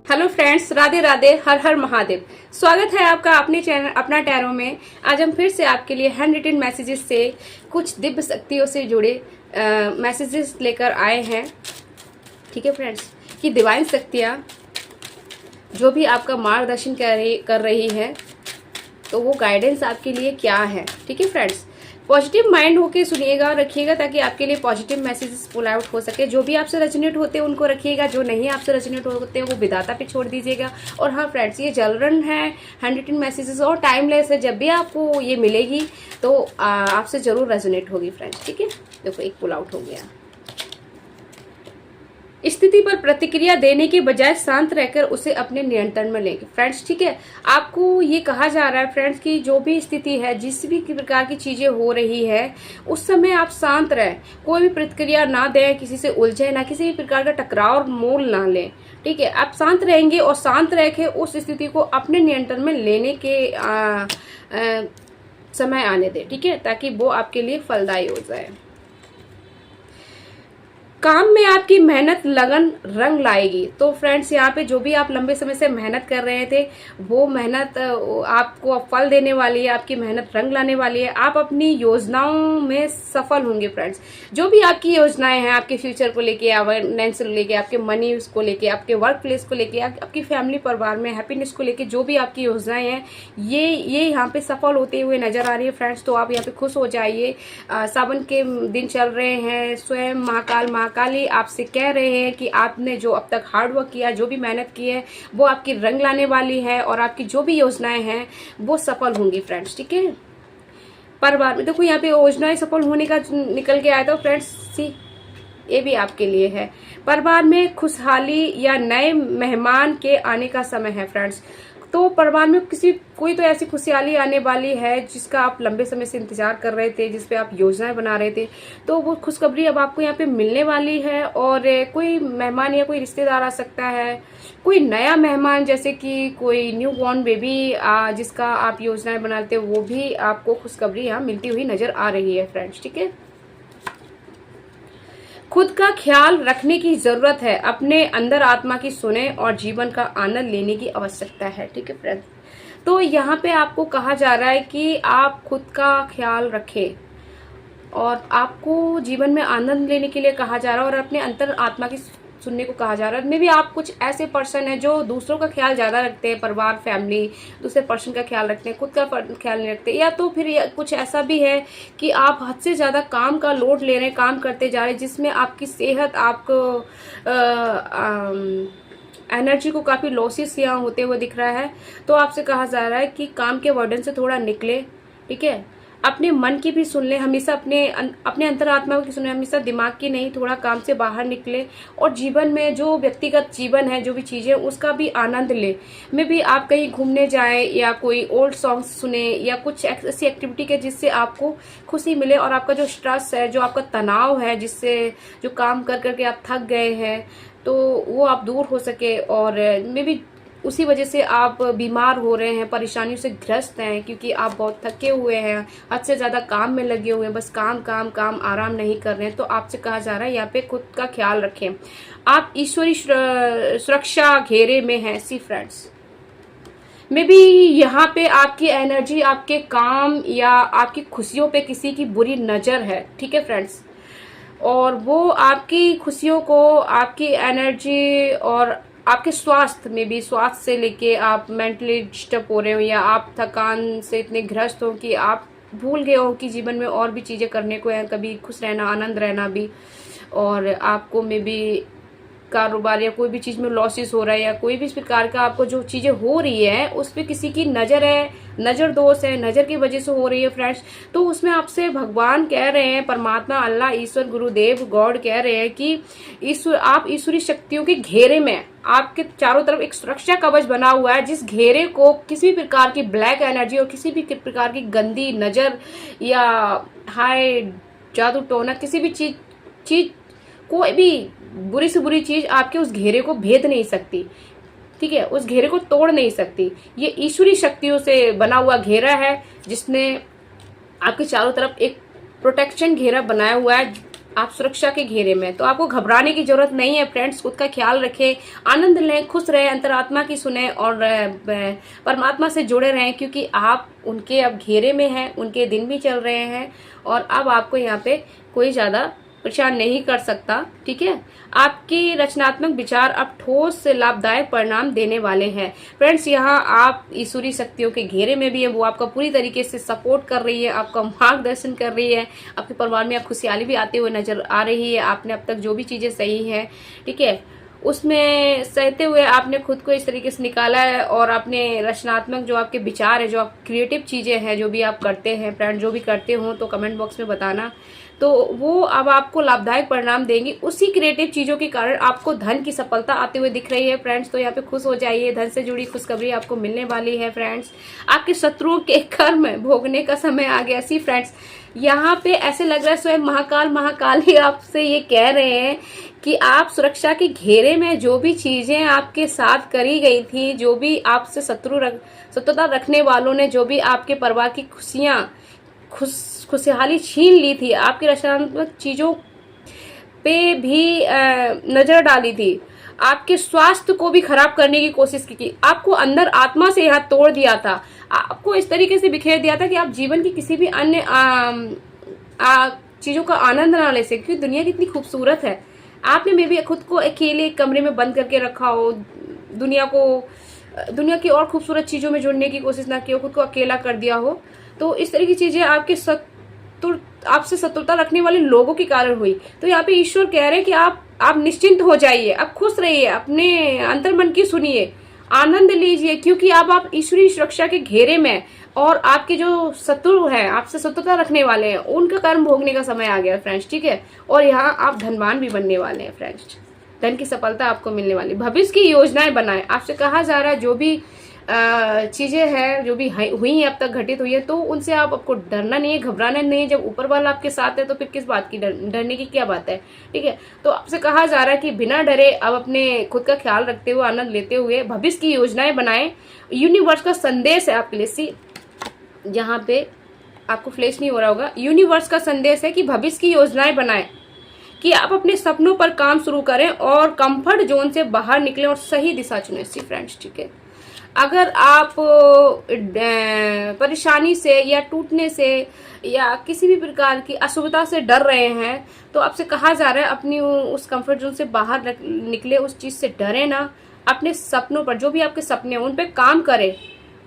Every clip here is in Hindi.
हेलो फ्रेंड्स, राधे राधे, हर हर महादेव। स्वागत है आपका अपने चैनल अपना टैरो में। आज हम फिर से आपके लिए हैंड रिटन मैसेजेस से कुछ दिव्य शक्तियों से जुड़े मैसेजेस लेकर आए हैं। ठीक है फ्रेंड्स, कि डिवाइन शक्तियाँ जो भी आपका मार्गदर्शन कर रही है, तो वो गाइडेंस आपके लिए क्या है। ठीक है फ्रेंड्स, पॉजिटिव माइंड होके सुनिएगा और रखिएगा ताकि आपके लिए पॉजिटिव मैसेजेस पुल आउट हो सके। जो भी आपसे रेजोनेट होते हैं उनको रखिएगा, जो नहीं आपसे रेजोनेट होते हैं वो विधाता पे छोड़ दीजिएगा। और हाँ फ्रेंड्स, ये जनरल है, हैंड रिटन मैसेजेस और टाइमलेस है। जब भी आपको ये मिलेगी तो आपसे जरूर रेजोनेट होगी फ्रेंड्स। ठीक है, देखो एक पुल आउट हो गया। स्थिति पर प्रतिक्रिया देने के बजाय शांत रहकर उसे अपने नियंत्रण में लेंगे फ्रेंड्स। ठीक है, आपको ये कहा जा रहा है फ्रेंड्स कि जो भी स्थिति है, जिस भी प्रकार की चीजें हो रही है, उस समय आप शांत रहें, कोई भी प्रतिक्रिया ना दें, किसी से उलझे ना, किसी भी प्रकार का टकराव मोल ना लें। ठीक है, आप शांत रहेंगे और शांत रह के उस स्थिति को अपने नियंत्रण में लेने के समय आने दें। ठीक है, ताकि वो आपके लिए फलदायी हो जाए। काम में आपकी मेहनत लगन रंग लाएगी। तो फ्रेंड्स, यहाँ पे जो भी आप लंबे समय से मेहनत कर रहे थे, वो मेहनत आपको फल देने वाली है, आपकी मेहनत रंग लाने वाली है। आप अपनी योजनाओं में सफल होंगे फ्रेंड्स। जो भी आपकी योजनाएं हैं, आपके फ्यूचर को लेके, अवेयरनेस को लेके, आपके मनी को लेके, आपके वर्क प्लेस को लेके, आपकी फैमिली परिवार में हैप्पीनेस को लेके, जो भी आपकी योजनाएं हैं, ये यहाँ पे सफल होते हुए नजर आ रही है फ्रेंड्स। तो आप यहाँ पे खुश हो जाइए। सावन के दिन चल रहे हैं, स्वयं महाकाली आपसे कह रहे हैं कि आपने जो अब तक हार्ड वर्क किया, जो भी मेहनत की है, वो आपकी रंग लाने वाली है और आपकी जो भी योजनाएं हैं वो सफल होंगी फ्रेंड्स। ठीक है, परिवार में देखो यहाँ पे योजनाएं सफल होने का निकल के आया था फ्रेंड्स। सी, ये भी आपके लिए है। परिवार में खुशहाली या नए मेहमान के आने का समय है फ्रेंड्स। तो परिवार में कोई तो ऐसी खुशहाली आने वाली है जिसका आप लंबे समय से इंतजार कर रहे थे, जिस पे आप योजनाएं बना रहे थे। तो वो खुशखबरी अब आपको यहाँ पे मिलने वाली है। और कोई मेहमान या कोई रिश्तेदार आ सकता है, कोई नया मेहमान, जैसे कि कोई न्यू बॉर्न बेबी जिसका आप योजनाएं बनाते हो, वो भी आपको खुशखबरी यहाँ मिलती हुई नजर आ रही है फ्रेंड्स। ठीक है, खुद का ख्याल रखने की जरूरत है, अपने अंदर आत्मा की सुने और जीवन का आनंद लेने की आवश्यकता है। ठीक है फ्रेंड्स, तो यहाँ पे आपको कहा जा रहा है कि आप खुद का ख्याल रखें और आपको जीवन में आनंद लेने के लिए कहा जा रहा है और अपने अंतर आत्मा की सुनने को कहा जा रहा है। मे भी आप कुछ ऐसे पर्सन हैं जो दूसरों का ख्याल ज्यादा रखते हैं, परिवार, फैमिली, दूसरे पर्सन का ख्याल रखते हैं, खुद का ख्याल नहीं रखते। या तो फिर कुछ ऐसा भी है कि आप हद से ज्यादा काम का लोड ले रहे हैं, काम करते जा रहे हैं, जिसमें आपकी सेहत, आपको एनर्जी को काफी लॉसेस यहाँ होते हुए दिख रहा है। तो आपसे कहा जा रहा है कि काम के बर्डन से थोड़ा निकले। ठीक है, अपने मन की भी सुन ले, हमेशा अपने अंतरात्मा की सुने, हमेशा दिमाग की नहीं, थोड़ा काम से बाहर निकले और जीवन में जो व्यक्तिगत जीवन है, जो भी चीजें, उसका भी आनंद ले। में भी आप कहीं घूमने जाए या कोई ओल्ड सॉन्ग्स सुने या कुछ ऐसी एक्टिविटी के जिससे आपको खुशी मिले और आपका जो स्ट्रेस है, जो आपका तनाव है, जिससे जो काम कर करके आप थक गए हैं, तो वो आप दूर हो सके। और मे भी उसी वजह से आप बीमार हो रहे हैं, परेशानियों से ग्रस्त हैं, क्योंकि आप बहुत थके हुए हैं, हद से ज्यादा काम में लगे हुए हैं, बस काम काम काम, आराम नहीं कर रहे हैं। तो आपसे कहा जा रहा है यहाँ पे खुद का ख्याल रखें। आप ईश्वरी सुरक्षा घेरे में हैं। सी फ्रेंड्स, मे बी यहाँ पे आपकी एनर्जी, आपके काम या आपकी खुशियों पे किसी की बुरी नजर है। ठीक है फ्रेंड्स, और वो आपकी खुशियों को, आपकी एनर्जी और आपके स्वास्थ्य में भी, स्वास्थ्य से लेके आप मेंटली डिस्टर्ब हो रहे हो या आप थकान से इतने ग्रस्त हो कि आप भूल गए हो कि जीवन में और भी चीजें करने को है, कभी खुश रहना, आनंद रहना भी। और आपको में भी कारोबार या कोई भी चीज में लॉसेस हो रहा है या कोई भी इस प्रकार का आपको जो चीजें हो रही है उस पर किसी की नजर है, नजर दोष है, नजर की वजह से हो रही है फ्रेंड्स। तो उसमें आपसे भगवान कह रहे हैं, परमात्मा, अल्लाह, ईश्वर, गुरुदेव, गॉड कह रहे हैं कि आप ईश्वरी शक्तियों के घेरे में, आपके चारों तरफ एक सुरक्षा कवच बना हुआ है, जिस घेरे को किसी भी प्रकार की ब्लैक एनर्जी और किसी भी प्रकार की गंदी नजर या हाय जादू टोना, किसी भी चीज कोई भी बुरी से बुरी चीज आपके उस घेरे को भेद नहीं सकती। ठीक है, उस घेरे को तोड़ नहीं सकती। ये ईश्वरी शक्तियों से बना हुआ घेरा है, जिसने आपके चारों तरफ एक प्रोटेक्शन घेरा बनाया हुआ है। आप सुरक्षा के घेरे में, तो आपको घबराने की जरूरत नहीं है फ्रेंड्स। खुद का ख्याल रखें, आनंद लें, खुश रहें, अंतरात्मा की सुने और परमात्मा से जुड़े रहें, क्योंकि आप उनके अब घेरे में हैं, उनके दिन भी चल रहे हैं और अब आपको यहाँ पे कोई ज्यादा परेशान नहीं कर सकता। ठीक है, आपकी रचनात्मक विचार अब ठोस से लाभदायक परिणाम देने वाले हैं फ्रेंड्स। यहाँ आप ईश्वरीय शक्तियों के घेरे में भी है, वो आपका पूरी तरीके से सपोर्ट कर रही है, आपका मार्गदर्शन कर रही है, आपके परिवार में आप खुशहाली भी आते हुए नजर आ रही है। आपने अब तक जो भी चीजें सही है, ठीक है, उसमें सहते हुए आपने खुद को इस तरीके से निकाला है और आपने रचनात्मक जो आपके विचार है, जो आप क्रिएटिव चीजें हैं, जो भी आप करते हैं फ्रेंड, जो भी करते हो तो कमेंट बॉक्स में बताना, तो वो अब आपको लाभदायक परिणाम देंगी। उसी क्रिएटिव चीजों के कारण आपको धन की सफलता आते हुए दिख रही है फ्रेंड्स। तो यहाँ पे खुश हो जाइए, धन से जुड़ी खुशखबरी आपको मिलने वाली है फ्रेंड्स। आपके शत्रुओं के कर्म भोगने का समय आ गया। सी फ्रेंड्स, यहाँ पे ऐसे लग रहा है स्वयं महाकाल ही आपसे ये कह रहे हैं कि आप सुरक्षा के घेरे में जो भी चीजें आपके साथ करी गई थी, जो भी आपसे शत्रुता रखने वालों ने जो भी आपके परिवार की खुशहाली छीन ली थी, आपकी रचनात्मक चीजों पे भी नजर डाली थी, आपके स्वास्थ्य को भी खराब करने की कोशिश की, आपको अंदर आत्मा से यहाँ तोड़ दिया था, आपको इस तरीके से बिखेर दिया था कि आप जीवन की किसी भी अन्य चीजों का आनंद ना ले सके, क्योंकि दुनिया कितनी खूबसूरत है। आपने मे भी खुद को अकेले एक कमरे में बंद करके रखा हो, दुनिया की और खूबसूरत चीजों में जुड़ने की कोशिश ना की हो, खुद को अकेला कर दिया हो। तो इस तरह की चीजें आपसे शत्रुता रखने वाले लोगों के कारण हुई। तो यहाँ पे ईश्वर कह रहे हैं कि आप निश्चिंत हो जाइए, आप खुश रहिए, अपने अंतर्मन की सुनिए, आनंद लीजिए, क्योंकि अब आप ईश्वरीय सुरक्षा के घेरे में और आपके जो शत्रु हैं, आपसे शत्रुता रखने वाले हैं, उनका कर्म भोगने का समय आ गया फ्रेंड्स। ठीक है, और यहाँ आप धनवान भी बनने वाले हैं फ्रेंड्स, धन की सफलता आपको मिलने वाली। भविष्य की योजनाएं बनाएं, आपसे कहा जा रहा है जो भी चीजें हैं, जो भी हुई हैं, अब तक घटित हुई है, तो उनसे आपको डरना नहीं है, घबराना नहीं है। जब ऊपर वाला आपके साथ है तो फिर किस बात की डरने की क्या बात है। ठीक है, तो आपसे कहा जा रहा है कि बिना डरे अब अपने खुद का ख्याल रखते हुए, आनंद लेते हुए भविष्य की योजनाएं बनाएं। यूनिवर्स का संदेश है आपके लिए। सी, जहाँ पे आपको फ्लैश नहीं हो रहा होगा, यूनिवर्स का संदेश है कि भविष्य की योजनाएं बनाएं, कि आप अपने सपनों पर काम शुरू करें और कंफर्ट जोन से बाहर निकलें और सही दिशा चुनें। सी फ्रेंड्स, ठीक है, अगर आप परेशानी से या टूटने से या किसी भी प्रकार की असुविधा से डर रहे हैं, तो आपसे कहा जा रहा है अपनी उस कंफर्ट जोन से बाहर निकले, उस चीज से डरे ना, अपने सपनों पर, जो भी आपके सपने हैं उन पे काम करें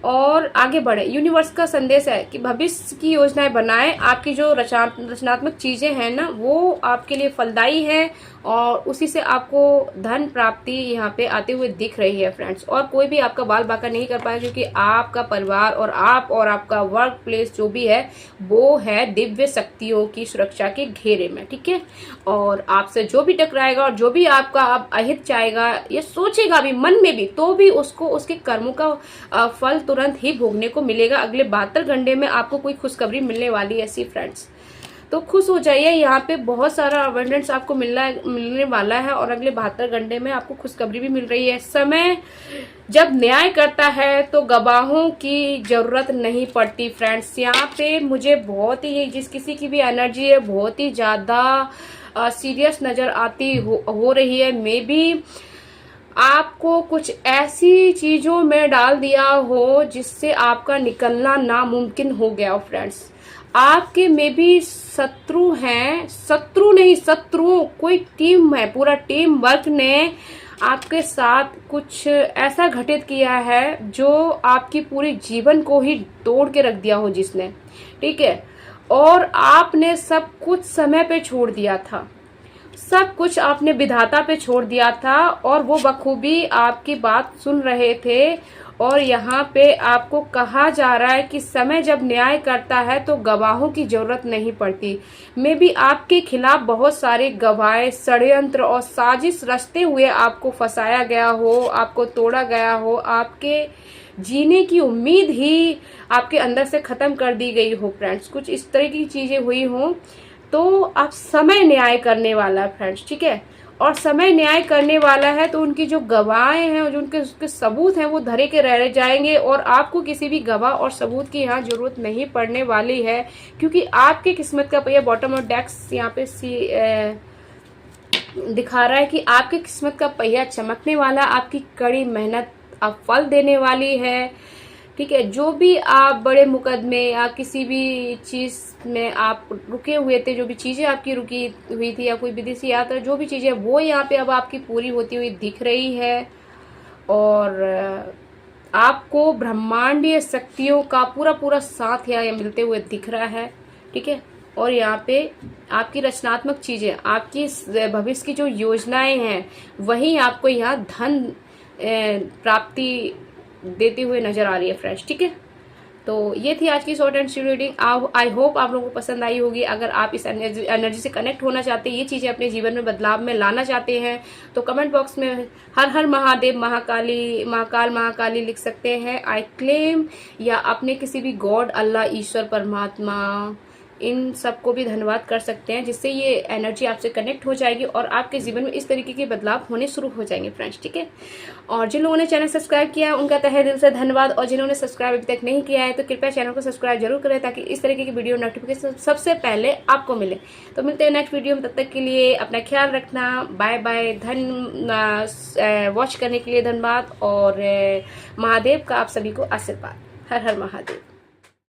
और आगे बढ़े। यूनिवर्स का संदेश है कि भविष्य की योजनाएं बनाएं। आपकी जो रचनात्मक चीजें हैं ना, वो आपके लिए फलदायी है और उसी से आपको धन प्राप्ति यहाँ पे आते हुए दिख रही है फ्रेंड्स। और कोई भी आपका बाल बाका नहीं कर पाएगा, क्योंकि आपका परिवार और आपका वर्क प्लेस जो भी है वो है दिव्य शक्तियों की सुरक्षा के घेरे में। ठीक है, और आपसे जो भी टकराएगा और जो भी आपका अब अहित चाहेगा, ये सोचेगा भी मन में भी, तो भी उसको उसके कर्मों का फल तुरंत ही भोगने को मिलेगा। अगले 72 घंटे में आपको कोई खुशखबरी मिलने वाली है। ऐसी फ्रेंड्स, तो खुश हो जाइए, यहाँ पे बहुत सारा अबंडेंस आपको मिलने वाला है और अगले 72 घंटे में आपको खुशखबरी भी मिल रही है। समय जब न्याय करता है तो गवाहों की जरूरत नहीं पड़ती फ्रेंड्स। यहाँ पे मुझे बहुत ही, जिस किसी की भी एनर्जी है बहुत ही ज्यादा सीरियस नजर आती हो रही है। मे बी आपको कुछ ऐसी चीजों में डाल दिया हो जिससे आपका निकलना नामुमकिन हो गया हो फ्रेंड्स। आपके में भी शत्रु हैं, शत्रु नहीं शत्रुओं, कोई टीम है, पूरा टीम वर्क ने आपके साथ कुछ ऐसा घटित किया है जो आपकी पूरी जीवन को ही तोड़ के रख दिया हो जिसने। ठीक है, और आपने सब कुछ समय पे छोड़ दिया था, सब कुछ आपने विधाता पे छोड़ दिया था और वो बखूबी आपकी बात सुन रहे थे। और यहाँ पे आपको कहा जा रहा है कि समय जब न्याय करता है तो गवाहों की जरूरत नहीं पड़ती। मे भी आपके खिलाफ बहुत सारे गवाह, षड्यंत्र और साजिश रचते हुए आपको फंसाया गया हो, आपको तोड़ा गया हो, आपके जीने की उम्मीद ही आपके अंदर से खत्म कर दी गई हो फ्रेंड्स। कुछ इस तरह की चीजें हुई हो तो अब समय न्याय करने वाला है फ्रेंड्स। ठीक है, और समय न्याय करने वाला है, तो उनकी जो गवाहें हैं और जो उनके सबूत हैं वो धरे के रह जाएंगे, और आपको किसी भी गवाह और सबूत की यहाँ जरूरत नहीं पड़ने वाली है, क्योंकि आपकी किस्मत का पहिया बॉटम ऑफ डेक्स यहाँ पे दिखा रहा है कि आपकी किस्मत का पहिया चमकने वाला, आपकी कड़ी मेहनत अब फल देने वाली है। ठीक है, जो भी आप बड़े मुकदमे या किसी भी चीज में आप रुके हुए थे, जो भी चीजें आपकी रुकी हुई थी या कोई विदेशी यात्रा, जो भी चीजें वो यहाँ पे अब आपकी पूरी होती हुई दिख रही है, और आपको ब्रह्मांडीय शक्तियों का पूरा पूरा साथ यहाँ मिलते हुए दिख रहा है। ठीक है, और यहाँ पे आपकी रचनात्मक चीजें, आपकी भविष्य की जो योजनाएं हैं वही आपको यहाँ धन प्राप्ति देते हुए नजर आ रही है फ्रेंड्स। ठीक है, तो ये थी आज की short and sweet reading. I hope आप लोगों को पसंद आई होगी। अगर आप इस एनर्जी से कनेक्ट होना चाहते हैं, ये चीजें अपने जीवन में बदलाव में लाना चाहते हैं, तो कमेंट बॉक्स में हर हर महादेव, महाकाली, महाकाल, महाकाली लिख सकते हैं, आई क्लेम, या अपने किसी भी गॉड, अल्लाह, ईश्वर, परमात्मा, इन सबको भी धन्यवाद कर सकते हैं, जिससे ये एनर्जी आपसे कनेक्ट हो जाएगी और आपके जीवन में इस तरीके के बदलाव होने शुरू हो जाएंगे फ्रेंड्स। ठीक है, और जिन लोगों ने चैनल सब्सक्राइब किया है उनका तहे दिल से धन्यवाद, और जिन्होंने सब्सक्राइब अभी तक नहीं किया है तो कृपया चैनल को सब्सक्राइब जरूर करें, ताकि इस तरीके की वीडियो नोटिफिकेशन सबसे पहले आपको मिले। तो मिलते हैं नेक्स्ट वीडियो में, तब तक के लिए अपना ख्याल रखना, बाय बाय। वॉच करने के लिए धन्यवाद, और महादेव का आप सभी को आशीर्वाद। हर हर महादेव।